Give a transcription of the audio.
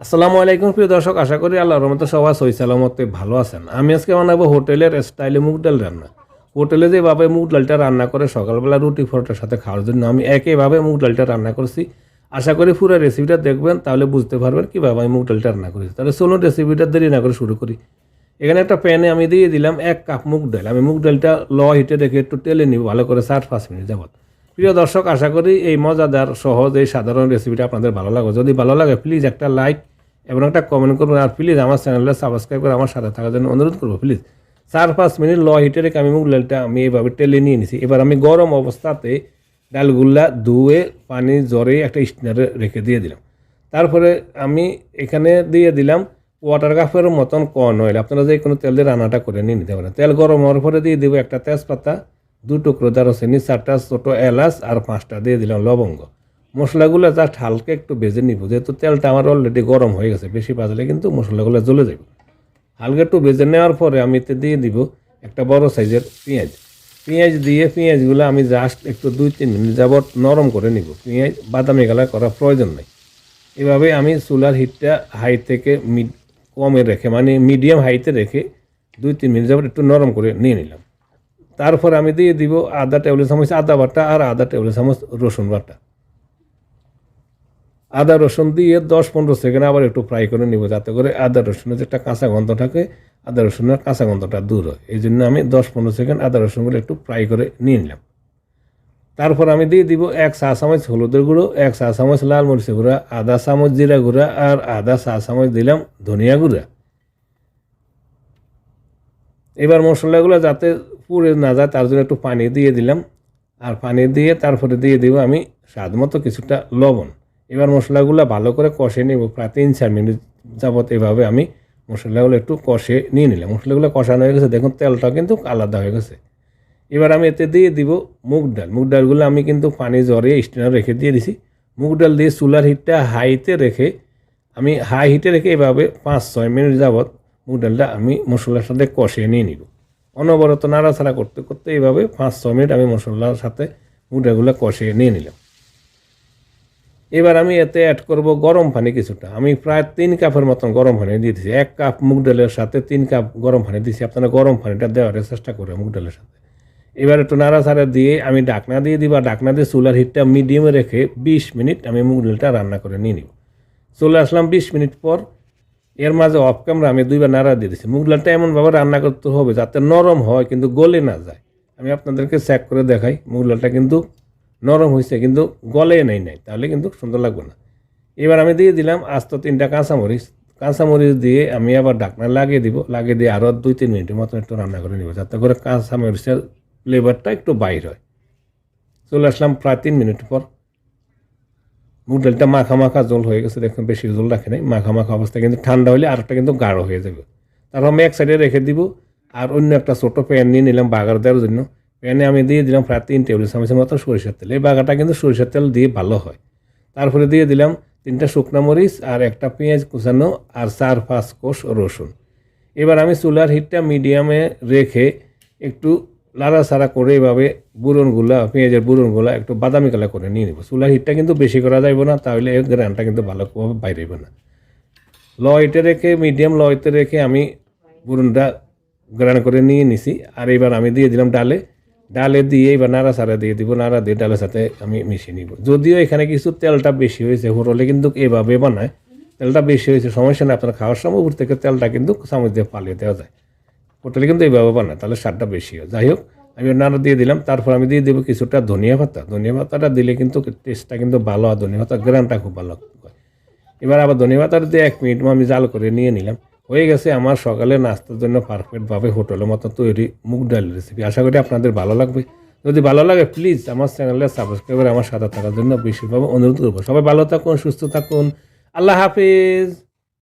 আসসালামু আলাইকুম প্রিয় দর্শক, আশা করি আল্লাহর রহমতে সবাই সহি সালামতে ভালো আছেন। আমি আজকে বানাবো হোটেলের স্টাইলে মুগ ডাল রান্না। হোটেলে যেভাবে মুগ ডালটা রান্না করে সকালবেলা রুটি পরোটার সাথে খাওয়ার জন্য আমি একইভাবে মুগ ডালটা রান্না করছি। আশা করি পুরো রেসিপিটা দেখবেন, তাহলে বুঝতে পারবেন কীভাবে আমি মুগ ডালটা রান্না করেছি। তাহলে চলুন রেসিপিটা দেরি না করে শুরু করি। এখানে একটা প্যানে আমি দিয়ে দিলাম 1 কাপ মুগ ডাল। আমি মুগ ডালটা লো হিটে রেখে একটু তেলে নিব ভালো করে 4-5 মিনিট যাবত। প্রিয় দর্শক, আশা করি এই মজাদার সহজ এই সাধারণ রেসিপিটা আপনাদের ভালো লাগবে। যদি ভালো লাগে প্লিজ একটা লাইক এবং একটা কমেন্ট করবেন, আর প্লিজ আমার চ্যানেলটা সাবস্ক্রাইব করে আমার সাথে থাকার জন্য অনুরোধ করবো। প্লিজ 4-5 মিনিট লো হিটে রেখে আমি মুগ ডালটা আমি এইভাবে টেলে নিয়ে নিছি। এবার আমি গরম অবস্থাতে ডালগুলা ধুয়ে পানি জ্বরে একটা স্টিনারে রেখে দিয়ে দিলাম। তারপরে আমি এখানে দিয়ে দিলাম ওয়াটার কাপের মতন কর্ন অয়েল। আপনারা যে কোনো তেল দিয়ে রান্নাটা করে নিয়ে নিতে পারেন। তেল গরম হওয়ার পরে দিয়ে দেবো একটা তেজপাতা, 2 টুকরো দারুচিনি, 4টা ছোটো এলাচ আর 5টা দিয়ে দিলাম লবঙ্গ। মশলাগুলো জাস্ট হালকা একটু ভেজে নিব, যেহেতু তেলটা আমার অলরেডি গরম হয়ে গেছে। বেশি ভাজলে কিন্তু মশলাগুলো জ্বলে যাবে। হালকা একটু ভেজে নেওয়ার পরে আমি এতে দিয়ে দিব একটা বড় সাইজের পেঁয়াজ দিয়ে পেঁয়াজগুলো আমি জাস্ট একটু 2-3 মিনিট যাবত নরম করে নিব। পেঁয়াজ বাদামি কালার করার প্রয়োজন নেই। এভাবে আমি চুলার হিটটা হাই থেকে কমে রেখে, মানে মিডিয়াম হাইতে রেখে 2-3 মিনিট যাবত একটু নরম করে নিয়ে নিলাম। তারপর আমি দিয়ে দিব আধা টেবিল চামচ আদা বাটা আর আধা টেবিল চামচ রসুন বাটা। আদা রসুন দিয়ে 10-15 সেকেন্ড আবার একটু ফ্রাই করে নিব, যাতে করে আদা রসুনের যে একটা কাঁচা গন্ধ থাকে, আদা রসুনের কাঁচা গন্ধটা দূর হয়। এই জন্য আমি 10-15 সেকেন্ড আদা রসুনগুলো একটু ফ্রাই করে নিয়ে নিলাম। তারপর আমি দিয়ে দিব 1 চা চামচ হলুদের গুঁড়ো, 1 চা চামচ লাল মরিচের গুঁড়া, আধা চামচ জিরা গুঁড়া আর আধা চা চামচ দিলাম ধনিয়া গুঁড়া। এবার মশলাগুলো যাতে পুড়ে না যায় তার জন্য একটু পানি দিয়ে দিলাম, আর পানি দিয়ে তারপরে দিয়ে দিব আমি স্বাদ মতো কিছুটা লবণ। এবার মশলাগুলো ভালো করে কষে নেব, প্রায় 3-4 মিনিট যাবত এভাবে আমি মশলাগুলো একটু কষে নিয়ে নিলাম। মশলাগুলো কষানো হয়ে গেছে, দেখুন তেলটা কিন্তু আলাদা হয়ে গেছে। এবার আমি এতে দিয়ে দিব মুগ ডালগুলো আমি কিন্তু পানি ঝরিয়ে স্টেনার রেখে দিয়ে দিছি। মুগ ডাল দিয়ে চুলার হিটটা হাইতে রেখে আমি হাই হিটে রেখে এভাবে 5-6 মিনিট যাবত মুগ ডালটা আমি মশলার সাথে কষিয়ে নিয়ে নিব। অনবরত নাড়াচাড়া করতে করতে এইভাবে 5-6 মিনিট আমি মশলার সাথে মুগ ডালগুলো কষিয়ে নিয়ে নিলাম। এবার আমি এতে অ্যাড করব গরম পানি কিছুটা। আমি প্রায় 3 কাপের মতন গরম পানি দিয়ে দিচ্ছি। 1 কাপ মুগ ডালের সাথে 3 কাপ গরম পানি দিচ্ছি। আপনারা গরম পানিটা দেওয়ার চেষ্টা করবেন মুগ ডালের সাথে। এবার একটু নাড়াচাড়া দিয়ে আমি ঢাকনা দিয়ে দিবা। ঢাকনা দিয়ে চুলার হিটটা মিডিয়ামে রেখে 20 মিনিট আমি মুগ ডালটা রান্না করে নিয়ে নিব। চলে আসলাম 20 মিনিট পর। এর মাঝে অফ ক্যামেরা আমি 2বার নাড়া দিয়ে দিচ্ছি। মুগ ডালটা এমনভাবে রান্না করতে হবে যাতে নরম হয় কিন্তু গলে না যায়। আমি আপনাদেরকে চেক করে দেখাই, মুগ ডালটা কিন্তু নরম হয়েছে কিন্তু গলে নাই, তাহলে কিন্তু সুন্দর লাগবে না। এবার আমি দিয়ে দিলাম আস্ত 3টা কাঁচামরিচ দিয়ে আমি আবার ঢাকনা লাগিয়ে দিব। লাগিয়ে দিয়ে আরও 2-3 মিনিটের মতো একটু রান্না করে নিব, যাতে করে কাঁচামরিচের ফ্লেভারটা একটু বাইর হয়। চলে আসলাম প্রায় 3 মিনিট পর। মুগ ডালটা মাখা জল হয়ে গেছে, দেখুন বেশি জল রাখে নাই, মাখা অবস্থা। কিন্তু ঠান্ডা হলে আরেকটা কিন্তু গাঢ় হয়ে যাবে। তারপর আমি এক সাইডে রেখে দিব। আর অন্য একটা ছোটো প্যান নিয়ে নিলাম বাগার দেওয়ার জন্য। প্যানে আমি দিয়ে দিলাম প্রায় 3 টেবিল চামচের মতো সরিষার তেল। এই বাগাটা কিন্তু সরিষার তেল দিয়ে ভালো হয়। তারপরে দিয়ে দিলাম 3টা শুকনা মরিচ আর একটা পেঁয়াজ কুচানো আর 4-5 কোষ রসুন। এবার আমি চুলার হিটটা মিডিয়ামে রেখে একটু লাড়াচাড়া করে এভাবে পেঁয়াজের বুড়নগুলা একটু বাদামি কালার করে নিয়ে নেব। চুলার হিটটা কিন্তু বেশি করা যাবে না, তাহলে এর গ্রানটা কিন্তু ভালোভাবে বাইরে হবে না। মিডিয়াম লইতে রেখে আমি বুড়নটা গ্রান করে নিয়ে নিছি। আর এবার আমি দিয়ে দিলাম ডালে দিয়ে এবার নাড়াচাড়া দিয়ে দিব। নাড়া দিয়ে ডালের সাথে আমি মিশিয়ে নিব। যদিও এখানে কিছু তেলটা বেশি হয়েছে, হোটেলে কিন্তু এভাবে বানায়, তেলটা বেশি হয়েছে সমস্যা নেই। আপনার খাওয়ার সময় উপর থেকে তেলটা কিন্তু চামচ দিয়ে পালিয়ে দেওয়া যায়। হোটেলে কিন্তু এইভাবে বানায়, তাহলে স্বাদটা বেশি হয়। যাই হোক, আমি নাড়া দিয়ে দিলাম। তারপর আমি দিয়ে দেবো কিছুটা ধনিয়া পাতাটা দিলে কিন্তু টেস্টটা কিন্তু ভালো হয়। ধনিয়া পাতার গ্রানটা খুব ভালো হয়। এবার আবার ধনিয়া পাতাটা দিয়ে 1 মিনিট আমি জাল করে নিয়ে নিলাম। হয়ে গেছে আমার সকালে নাস্তার জন্য পারফেক্টভাবে হোটেলের মতো তৈরি মুগ ডাল রেসিপি। আশা করি আপনাদের ভালো লাগবে। যদি ভালো লাগে প্লিজ আমার চ্যানেলে সাবস্ক্রাইব করে আমার সাথে থাকার জন্য বেশিরভাবে অনুরোধ করবো। সবাই ভালো থাকুন, সুস্থ থাকুন। আল্লাহ হাফিজ।